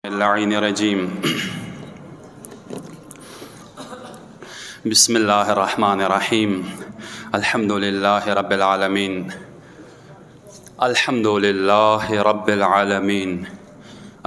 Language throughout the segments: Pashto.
اللعين الرجيم. بسم الله الرحمن الرحيم. الحمد لله رب العالمين. الحمد لله رب العالمين.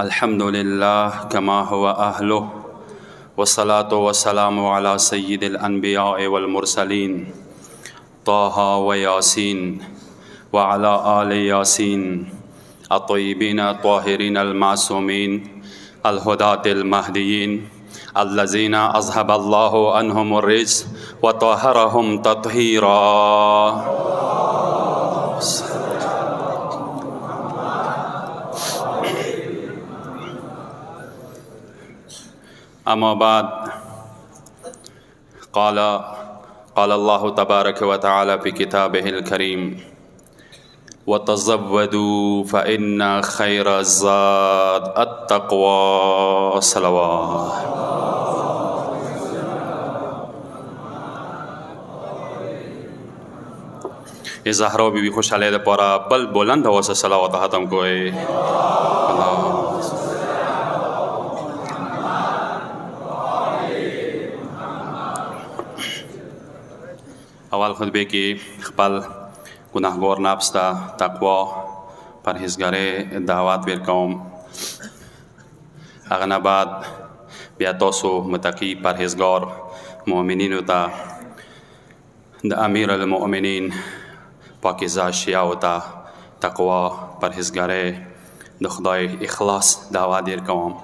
الحمد لله كما هو أهله، والصلاة والسلام على سيد الأنبياء والمرسلين طه وياسين وعلى آل ياسين الطيبين الطاهرين المعصومين الهداة المهديين الذين أذهب الله عنهم الرجس وطهرهم تطهيرا. أما بعد، قال الله تبارك وتعالى في كتابه الكريم: وتزودوا فإن خير الزاد التقوى. صلوات. زهرا بی خوشحالی ده پارا بل بلند واسه صلوات ختم کوئی. اول خطبه کی خپل گناهگار نفس تا تقوا پرهیزگاری دعوت ورکوم. اغه نه بعد بیا تاسو متقی پرهیزگار مؤمنینو ته د امیر المؤمنین پاکیزه شیعو ته تقوا پرهیزگاری د خدای اخلاص دعوت ورکوم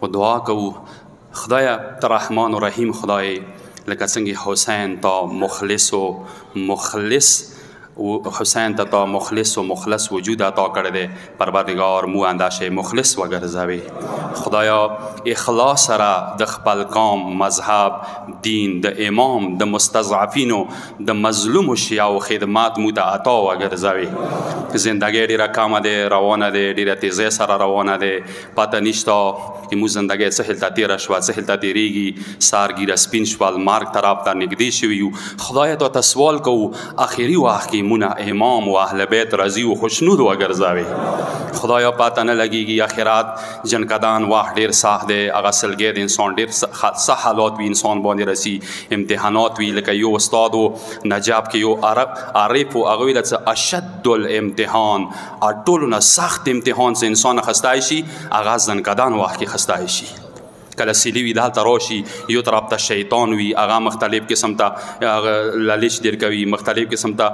و دعا کوو خدای ته رحمان و رحیم خدای لکه څنګه حسین تا مخلص و حسین تا مخلص و مخلص وجود عطا کرده، پروردگار مو انداشه مخلص وگرځوي. خدایا اخلاص را د خپل قوم، مذهب، دین، د امام، د مستضعفینو، د مظلوم شیعو خدمات مو ته عطا وگرځوي. زندگی ډیره کمه ده، روانه ده، ډیره تیزی سره روانه ده، پته نشته چې مو زندگی څه هلته تیره شوه، څه هلته تیریږي، سارګیره سپین شول، مرګ طرف ته نږدې شوي یو. خدای ته سوال کوو آخري وخت کې مونه امام و اهل بیت رضی و خوشنود وګرځوي. خدایا پته نه لګیږي آخرت جنکدان وخت ډیر سخت دی، هغه سلګۍ د انسان ډیر سخت حالات وي انسان باندې رسي، امتحانات وي. لکه یو استاد و نجاب کې یو عارف و هغه ویل چې اشد الامتحان، ټولو نه سخت امتحان چې انسان خسته شي هغه جنکدان وخت کې خسته شي. کله سیلی وي دلته راشي، یو طرف ته شیطان وي هغه مختلف قسم ته لالچ دیر کوي، مختلف قسم ته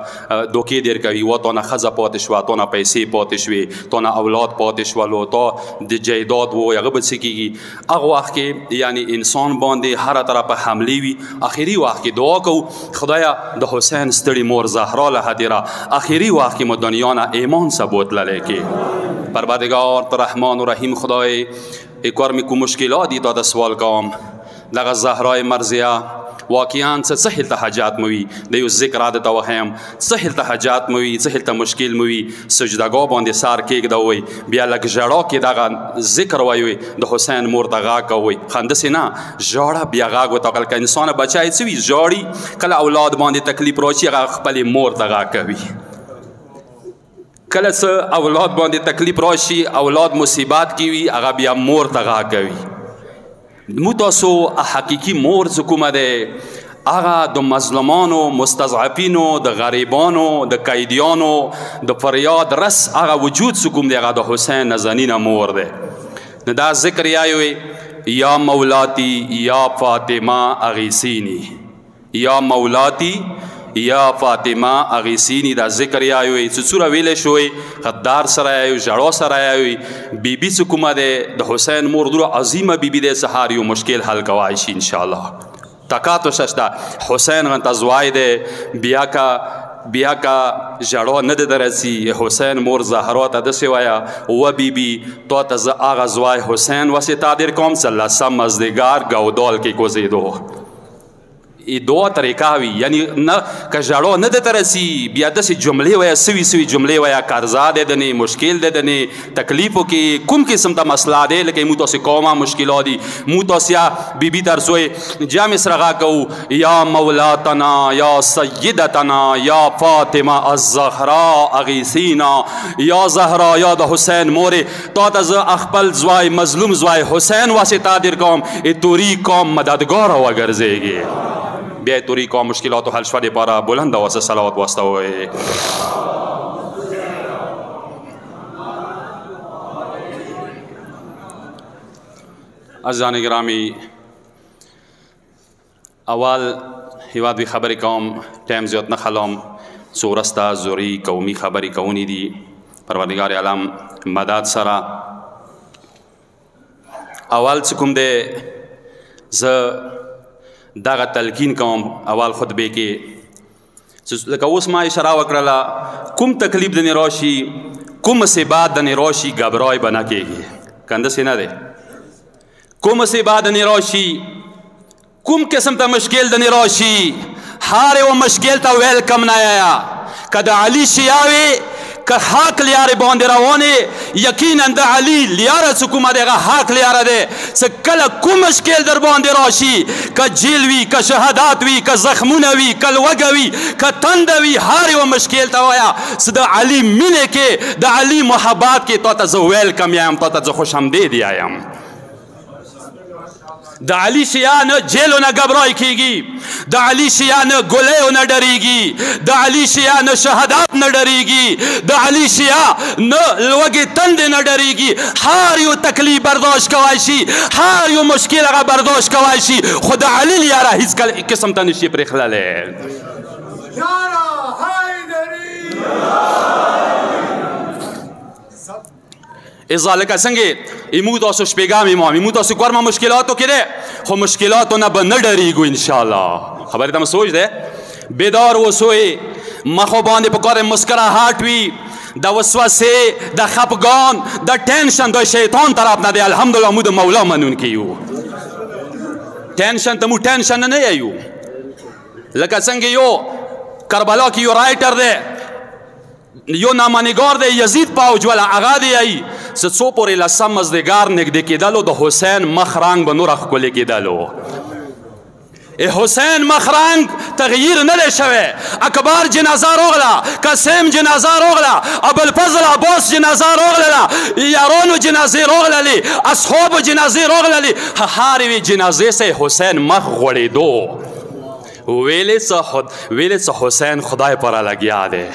دوکې دیر کوي. و تا نه ښځه پاتې شوه، تا نه پیسې پاتې شوې، تا نه اولاد پاتې شولو، تا د جایداد و هغه به څه کېږي. هغه وخت کې یعنی انسان باندې هره طرفه حملې وي. آخري وخت کې دعا کوو خدایا د حسین ستړي مور زهرا له هدیره آخري وخت کې مو دنیا نه ایمان ثبوت للی کې. پروردگار تو رحمان و رحیم خدای یک بار می کو مشکلاتی تا د سوال کوم دغه زهرای مرزیه واقعا څه هلته حاجات موي د یو ذکر عادت وهم، څه هلته حاجات موي، څه هلته مشکل موي. سجدګاه باندې سار کېږده وي، بیا لږ ژړا کې دغه ذکر وایي د حسین مور ته غاږ کوي. خندسې نه ژاړه بیا غاږ ورته که انسان بچی څه وي ژاړي، کله اولاد باندې تکلیف راشي هغه خپلې مور ته غاږ کوي. کله څه اولاد باندې تکلیف راشي، اولاد مصیبات کې وي هغه بیا مور ته غاږ کوي. مو تاسو حقیقي مور چې کومه ده هغه د مظلومانو، مستضعفینو، د غریبانو، د قیدیانو د فریاد رس هغه وجود چې کوم دی هغه د حسین نازنینه مور ده. نو دا ذکر یایوي یا مولاتی یا فاطمه اغیثینی، یا مولاتی یا فاطمه اغیثینی. دا ذکر یایوي چې څوره ویلی شوی غدار سره یایوي، ژړا سره یایوي. بیبي چې کومه دی د حسین مور دوره عظیمه بیبي دی، سهار یو مشکل حل کوای شي انشاءالله. تکاتو ششته حسین غنته زوای دی، بیا کا ژړا نه ده درسي. حسین مور زهرا ته داسې وایه و بیبي تا ته زه هغه زوای حسین واسې تعبیر کوم چې لسم مازدیګر ګودال کې کوزېدو. دوه طریقه وي یعنی نه که ژړو نه درته رسي بیا داسې جملې وایه سوي جملې وایه قرضا دی دنې مشکل دی دنې تکلیفو کې کوم قسم ته مسله دی لکه مو تاسې قومه مشکلات دي مو تاسې بیبي ترسوی جامع سرغا کوو یا مولاتنا یا سیدتنا یا فاطمه الزهرا اغیثینا یا زهرا یا د حسین مورې تا ته زه خپل زوی مظلوم زوی حسین واسطه در کوم ای توری قوم مددگاره وګرځېږي بیا توری قوم مشکلاتو حل شوه دپاره بلنده واسه صلوات واستوئ. عزیزان گرامی اول هیواد وی خبری کوم ټایم زیات نه خلم څو ورسته زوري قومي خبرې کوونې دي پروردګار عالم مدد سره اول څه کوم دی زه دغه تلقین کوم اول خطبې کې لکه اوس ما اشاره وکړله کوم تکلیف دنې راشي کوم مصیبت دنې راشي ګبرای به نه کېږي که همداسې نه دی کوم مصیبت دنې راشي کوم قسم ته مشکل دنې راشي هر یو مشکل ته ویلکم نه یایه که د علي شیعه وي که حق لیاره باندې روانې یقینا د علي لیاره څه کومه دی هغه حق لیاره دی څه کله کوم مشکل در باندې راشي که جیل وي که شهادت وي که زخمونه وي که لوږه وي که تنده وي هر یو مشکل ته وایه څه د علي مینې کې د علي محبت کې تا ته زه ویلکم یم تا ته زه خوش آمدید یم د علي شیعه نه جیلو نه ګبرای کیږي د علي شیعه نه ګولیو نه ډریږي د علي شیعه نه شهادت نه ډریږي د علي شیعه نه لوږې تندې نه ډریږي هر یو تکلیف برداشت کولی شي هر یو مشکل هغه برداشت کولی شي خو د علي لیاره هیڅ قسم ته نشي پرېښللی ازا لکه څنګه ایمو تاسو شپږم امام ایمو تاسو ګورمه مشکلاتو کې دی خو مشکلاتو نه به نه ډریږو انشاءالله خبرې ته مو سوچ دی بیدار اوسئ مخو باندې په کار مسکراهټ وي د وسوسې د خفګان د ټینشن د شیطان طرف نه دی الحمدلله مو د مولا منونکي یو ټینشن ته مو ټینشن نه یو لکه څنګه یو کربلا کې یو رایټر دی یو نامنګار دی یزید پاوج والا هغه دی ای څه څو پورې لسم مازدیګر نږدې کېدلو د حسین مخ رنګ به نوره ښکلې کېدلو حسین مخ رنګ تغییر نه دی شوی اکبر جنازه روغله قاسم جنازه روغله ابوالفضل عباس جنازه روغله یارانو جنازې روغللې اصحابو جنازې روغللې هر یوې جنازې سه حسین مخ غوړېدو ویلې څه حسین خدای پره لګیا دی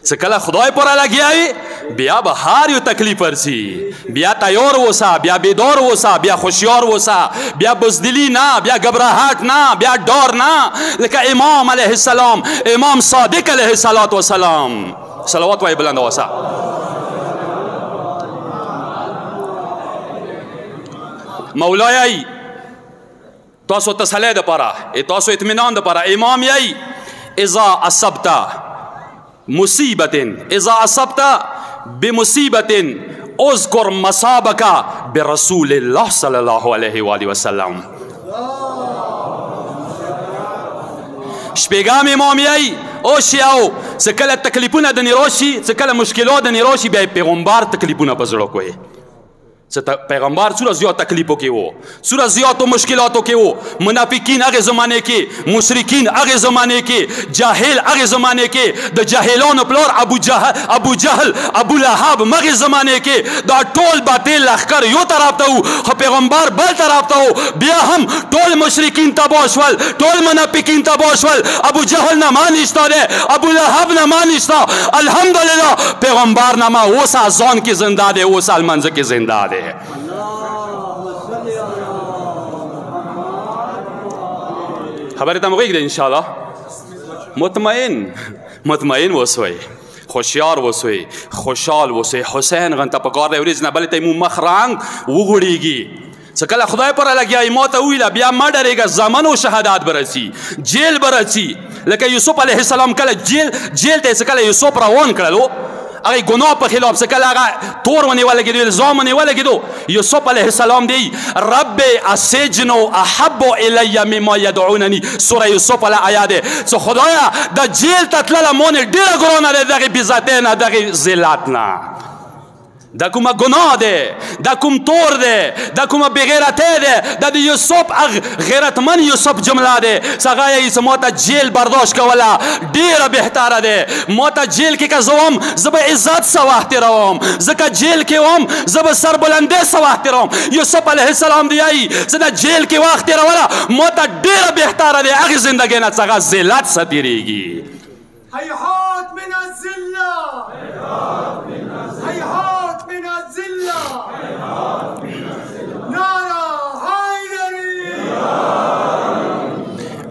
څه کله خدای پره لګیا وي بیا به هر یو تکلیف ورسي بیا تیار اوسه بیا بیدار اوسه بیا خوشیار اوسه بیا بزدلي نه بیا ګبراهټ نه بیا ډار نه لکه امام علیه السلام امام صادق علیه السلام صلوات وایي بلنده اوسه مولایي تاسو تسلی دپاره تاسو اطمینان دپاره امام یی اذا اصبت مصیبت اذا اصبت بمصیبت اذکر مصابک برسول الله صلی الله علیه و آله وسلم شپږم امام یی او شیعو څه کله تکلیفونه دنې راشي څه کله مشکلات دنې راشي بیا پیغمبر تکلیفونه په زړه کوي پیغمبر څومره زیات تکلیفو کې وو څومره زیاتو مشکلاتو کې وو منافقین هغې زمانې کې مشرکین هغې زمانې کې جاهل هغې زمانې کې د جاهلانو پلار ابو جهل ابو لهب مغې زمانې کې دا ټول باطل لښکر یو طرف ته وو خو پیغمبر بل طرف ته وو بیا هم ټول مشرکین تباه شول ټول منافقین تباه شول ابو جهل نه ما نشته دی ابو لهب نه ما نشته الحمدلله پیغمبر نه ما اوس اذان کې زنده دی اوس المنځه کې زنده دی خبرې ته مغیږ دی انشاءالله مطمئن اوسئ خوشیار اوسئ خوشحال اوسئ حسین غنته پکار دی ورځ نه بلې ته مو مخ رنګ وغوړېږي څه کله خدای پره لګیا ما ته وویله بیا مه ډرېږه زمن و شهادت به رسي جیل به رسي لکه یوسف علیه السلام کله جیل ته یې څه کله یوسف روان کړلو هغه ګناه په خلاف څه کله هغه تور ونې ولګېدو الزام ونې ولګېدو یوسف علیه السلام دی رب السجن احب الی مما یدعوننی سوره یوسف علیه آیات دی څه خدایا د جیل ته تلله مونې ډېره ګرانه دی دغې بېزتۍ نه دغې ذلت نه دا کومه ګناه دی دا کوم تور دی دا کومه بېغیرتۍ دی دا د یوسف غیرتمن یوسف جمله دی څه هغه یې څه ما ته جیل برداشت کوله ډېره بهتره دی ما ته جیل کې که زه وم زه به عزت څه وخت تېروم ځکه جیل کې وم زه به سربلندۍ څه وخت تېروم یوسف علیه السلام دی یایي زه د جیل کې وخت تېروله ما ته ډېره بهتره دی هغې زندګۍ نه څه هغه ذلت څه تېرېږي هيهات من الذلة هيهات من الذلة نارا حیدری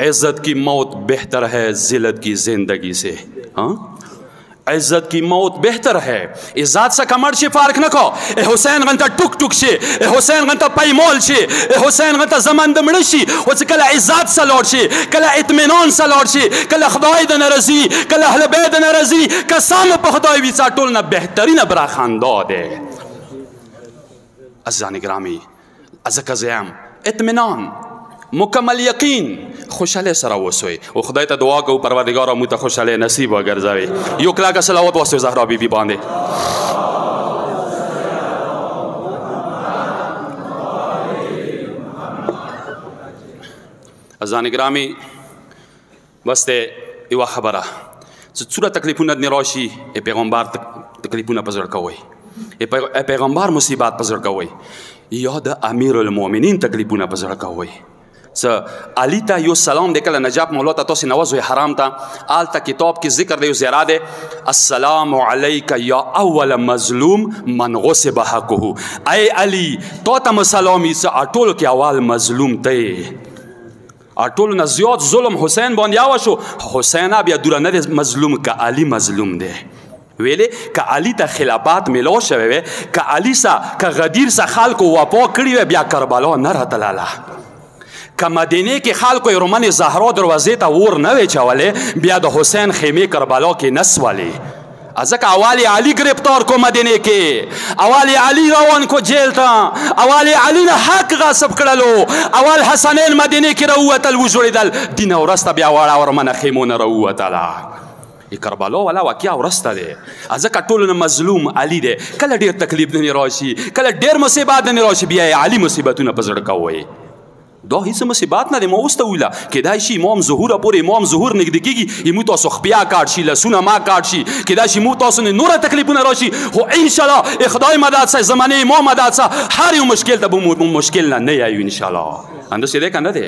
عزت کی موت بہتر ہے ذلت کی زندگی سے ہاں عزت کی موت بہتر ہے عزت سے کمر شي فرق نکو اے حسین غنتا ټوک ټوک شي اے حسین غنتا پیمول شي اے حسین غنتا زمان د مړ شي او چې کله عزت سره لوړ شي کله اطمینان سره لوړ شي کله خدای د ناراضي کله اهل بیت د ناراضي کسانو په خدای وی ټول نه بهترینه براخنده ده عزیزان گرامی ازکه زم اطمینان مکمل یقین خوشاله سره وسوي او خدای ته دعا کوو پروردگار مو ته خوشاله نصیب وګرځوي یو کلاګه صلوات واسطه زهرا بیبي باندې عزیزان گرامی بس ته یو خبره څوره تکلیفونه نه راشي پیغمبر تکلیفونه پزړ کوي پیغمبر مصیبات پزړ کوي یا د امیر المؤمنین تکلیفونه پزړ کوي علی ته یو سلام دی کله نجاب مولا ته تاسو نوازوي حرام ته آلته کتاب کې ذکر دی زیرا دی السلام علیک یا اول مظلوم من غصب حقه ای علی تو ته سلامي څه اټول کې اول مظلوم ته اټول نه زیات ظلم حسین باندې شو حسین بیا دور نه مظلوم که علی مظلوم دی ویلې که علی ته خلافات ملو شوی وي که علی سه که غدیر سه خلکو وپا کړي وي بیا کربلا نه راتلله که مدینه کې خلکو رومن زهرا دروازې ته ور نه وی چولې بیا د حسین خیمه کربلا کې نسولې ځکه اول علی گرفتار کو مدینه کې اول علی روان کو جیل ته اول علی نه حق غصب کړلو اول حسنین مدینه کې راووتل وجوړېدل دین ورسته بیا واړه ورمنه خیمونه راووتله کربلا والا واقعا ورسته دی ځکه ټولو نه مظلوم علی دی کله ډېر تکلیف نه راشي کله ډېر مصیبات نه راشي بیا علی مصیبتونه په زړه کوي دا هیڅ مصیبات نه دی ما اوس ته ویله کیدای شي امام ظهوره پورې امام ظهور نږدې کېږي مو تاسو خپیا کاټ شي لاسونه ما کاټ شي کیدای شي مو تاسو نه نوره تکلیفونه راشي خو انشاءالله خدای مدد سه زمانه امام مدد سه هر یو مشکل ته به مشکل نه یایو انشاءالله اندازې دی که نه دی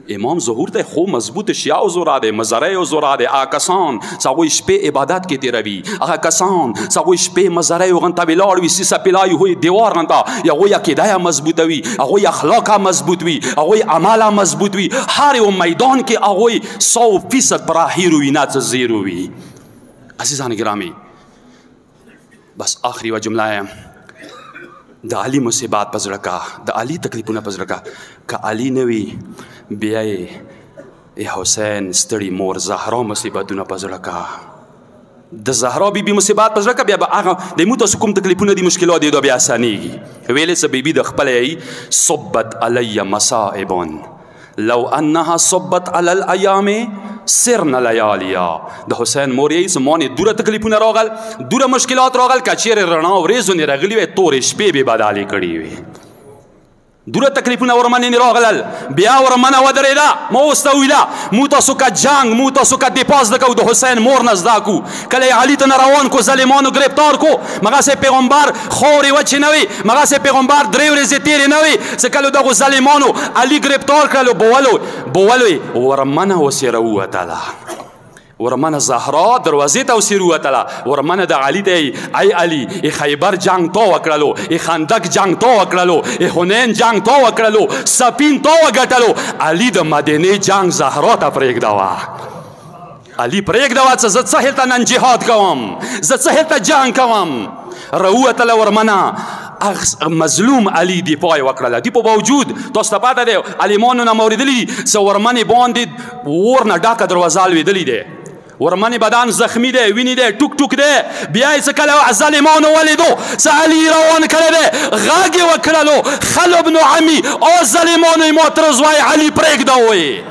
امام ظهور ته خو مضبوط شیعه او زورا دی مزرعه او زورا دی هغه کسان چې هغوی شپې عبادت کې تېروي هغه کسان چې هغوی شپې مزرعه غنته ولاړ وي سیسه پلای هوی دیوار غنته هغوی عقیده یې مضبوطه وي هغوی اخلاق مضبوط وي هغوی عمل مضبوط وي هر یو میدان کې هغوی 100% پراهیر وي نه څه زیرو وي عزیزان گرامی بس آخری و جمله د علی مصیبات په زړه کا د علی تکلیفونه په زړه کا که علی نه وي بیا یې حسین ستړي مور زهرا مصیبتونه په زړه کا د زهرا بیبي مصیبات په زړه کا بیا به هغه د مو تاسو کوم تکلیفونه دي مشکلات دي دا بیا اسانېږي ویلې څه بیبي د خپله یې صبت علی مصائب لو انها صبت علی الایام سرن لیالیا د حسین مور یې زمانې دوره تکلیفونه راغل دوره مشکلات راغل که چیرې رڼا ورېځو نه راغلي وی تورې شپې به بدالې کړي وي دوره تکلیفونه ورمنې نه راغلل بیا ورمنه ودرېده ما اوس ته ویله مو تاسو که جنګ مو تاسو که دفاع زده کوو د حسین مور نه زده کوو کله یې علي ته نه روان کو ظالمانو گرفتار کو مغسې پیغمبر خاورې وچې نه وي مغسې پیغمبر درې ورځې تېرې نه وي چې کله دغو ظالمانو علي گرفتار کړلو بولو ورمنه ورسې راووتله ورمنه زهرا دروازې ته ورسې راووتله ورمنه د علي ته ای علي ای خیبر جنګ تا وکړلو ای خندق جنګ تا وکړلو ای حنین جنګ تا وکړلو سپین تا وګټلو علي د مدینې جنګ زهرا ته پرېږدوه علي پرېږدوه چې زه څه هلته نن جهاد کوم زه څه هلته جنګ کوم راووتله ورمنه مظلوم علی دفاع وکړله دی په باوجود تاسو ته پته دی علیمانو نه مو اورېدلي دي چې ورمنې باندې اور نه ډاکه دروازه لوېدلې دی ورمنې بدن زخمی دی، وینې دی ټوک ټوک دی. بیا یې څه کله ظالمانو ولیدو څه علي روان کړی دی، غږ یې وکړلو خل ابن عمي او ظالمانو یې معترض وایي علي پرېږده وایي.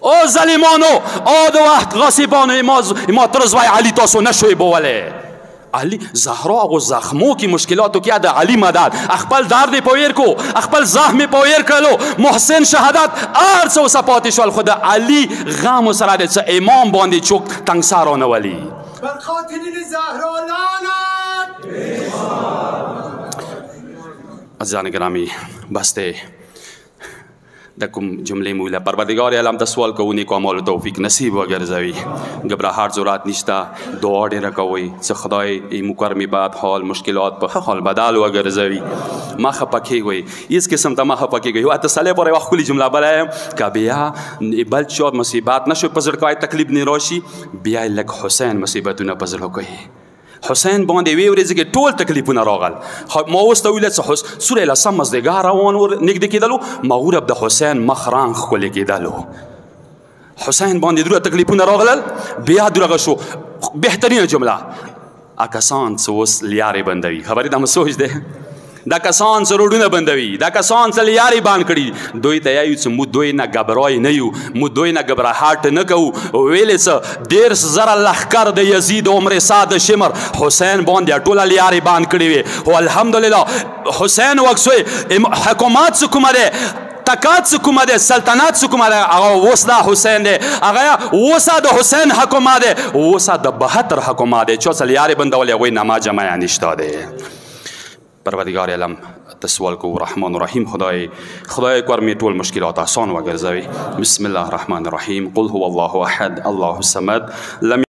او ظالمانو او د وخت غاصبانو یې معترض وایي علي تاسو نشوئ بولی. علی زهرا هغو زخمو کې مشکلاتو کې د علي مدد، خپل درد یې پویر کو، خپل زخم یې پویر کړلو، محسن شهادت هر څه ورسه پاتې شول، خو د علي غم ورسره د څه امام باندې چوک تنګسار رانه ولي. بر قاتلین زهرا لعنت. عزیزان گرامی بس دی د کوم جملې مولا پروردگار عالم ته سوال کوو نیکو اعمالو توفیق نصیب وګرځوي. گھبراهټ ضرورت نشته، دعا ډېره کوئ چې خدای مکرمې بعد حال مشکلات په ښه حال بدل وګرځوي. ما خفه کېږئ، هېڅ قسم ته ما خفه کېږئ. یوه تسلی پورې یوه ښکلې جمله بله یم که بیا بل چا مصیبت نشو په زړه کوی، تکلیف نه راشي، بیا یې لږ حسین مصیبتونه په زړه کوي. حسین باندې وی ورځې کې ټول تکلیفونه راغل. ما اوس ته ویل چې سوره لسم مازدیګر روان ور نږدې کېدلو، مغرب د حسین مخ رنګ ښکلی کېدلو. حسین باندې دوره تکلیفونه راغلل، بیا دغه شو. بهترینه جمله کسان چې اوس لیارې بندوي، خبرې ته مو سوچ دی، دا کسان چې روډونه بندوي، دا کسان چې لیارې بند کړي، دوی ته یایو چې موږ دوی نه ګبرای نه یو، موږ دوی نه ګبراهټ نه کوو. ویلې څه 1.5 لښکر د یزید عمر سعد شمر حسین باندې ټوله لیارې بند کړي وي. خو الحمدلله حسین وکسوی حکومت څه کومه دی، تکات څه کومه دی، سلطنت څه کومه دی، هغه اوس د حسین دی، هغه اوس د حسین حکومت دی، اوس د 72 حکومت دی. چا چې لیارې بندولې هغوی نما جمع نشته دی. پروردگار عالم تسوال کو رحمان الرحیم خدای کورمې ټول مشکلات آسان وګرځوي. بسم الله الرحمن الرحیم. قل هو الله احد الله الصمد لم